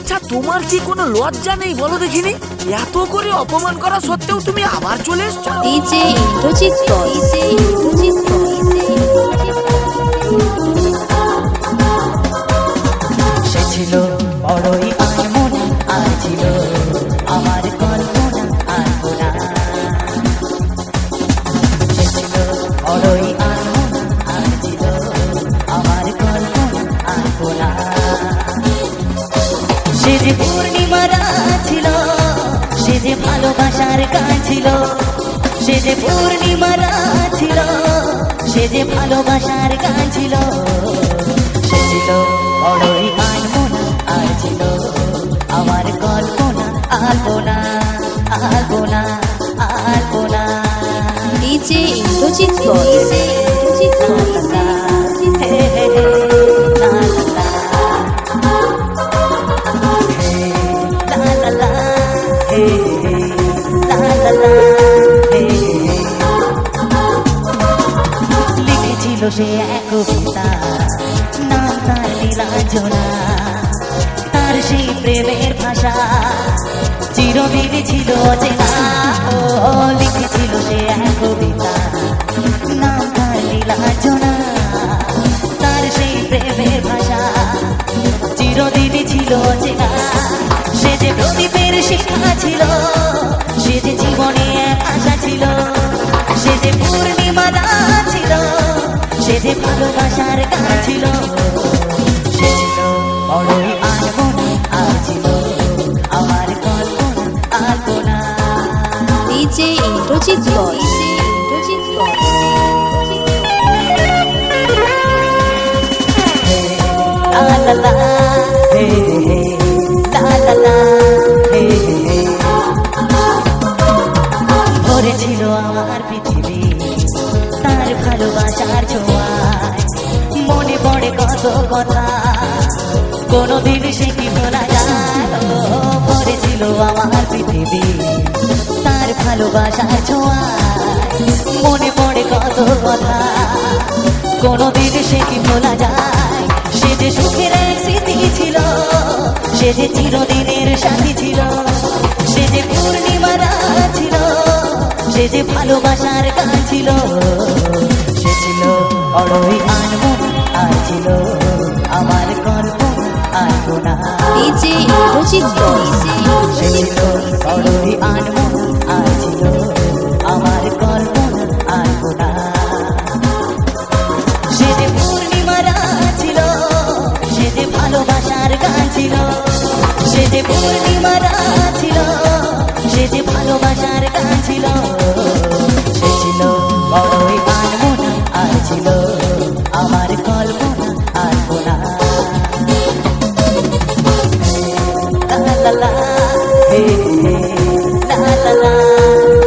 আচ্ছা তোমার কি কোনো লজ্জা নেই বলো দেখিনি? এত করে অপমান করা সত্ত্বেও তুমি আবার চলে এসছো। ডিজে ইন্দ্রজিৎ বস। সে ছিল বড়ই আনমনা, আর ছিল আমার কল্পনা আনমনা। সে ছিল বড়ই আনমনা, আর ছিল আমার কল্পনা আনমনা। সে যে পূর্ণিমার রাত ছিল, সে যে ভালোবাসার গান ছিল। সে যে পূর্ণিমার রাত ছিল, সে যে ভালোবাসার গান ছিল। সে ছিল বড়ই আনমনা, আর ছিল আমার কল্পনা আলপনা আলপনা আলপনা। ডিজে ইন্দ্রজিৎ বস। লিখেছিল সে এক কবিতা, নাম তার নীলাঞ্জনা। তার সেই প্রেমের ভাষা চিরদিন ছিল অচেনা। ও লিখেছিল সে এক কবিতা, নাম তার নীলাঞ্জনা। তার সেই প্রেমের ভাষা চিরদিন ছিল অচেনা। সে যে প্রদীপের শিক্ষা ছিল, সে যে জীবনে এক আশা ছিল। সে যে পূর্ণিমা রাত ছিল, সে যে ভালোবাসার গান ছিল। সে ছিল বড়ই আনমনা, আর ছিল আমার কল্পনা আলপনা। ডিজে ইন্দ্রজিৎ বস। লা লা লা, হে হে, লা লা লা, হে হে। ভরেছিল আমার পৃথিবী তার ভালোবাসার ছোঁয়ায়। মনে পড়ে কত কথা, কোনোদিন সে কি ভোলা যায়। ও ভরেছিল আমার পৃথিবী তার ভালোবাসার ছোঁয়ায়। মনে পড়ে কত কথা, কোনোদিন সে কি ভোলা যায়। সে যে সুখের এক স্মৃতি ছিল, সে যে চিরদিনের সাথী ছিল। সে যে পূর্ণিমা রাত ছিল, সে যে ভালোবাসার গান ছিল। সে ছিল বড়ই আনমনা, আর ছিল আমার কল্পনা আলপনা। ডিজে ইন্দ্রজিৎ বস। সে ছিল বড়ই আনমনা, আর ছিল আমার কল্পনা আলপনা। সে যে পূর্ণিমা রাত ছিল, সে যে ভালোবাসার গান ছিল। সে যে পূর্ণিমা রাত ছিল, সে যে ভালোবাসার গান ছিল। সে ছিল বড়ই আনমনা, আর ছিল আমার কল্পনা আলপনা। লা লা লা, হে হে, লা লা লা,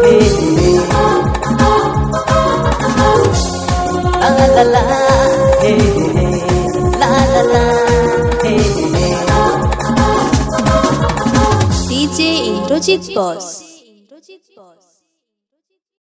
হে হে, লা লা লা, হে হে, লা লা লা, হে হে। ডিজে ইন্দ্রজিৎ বস।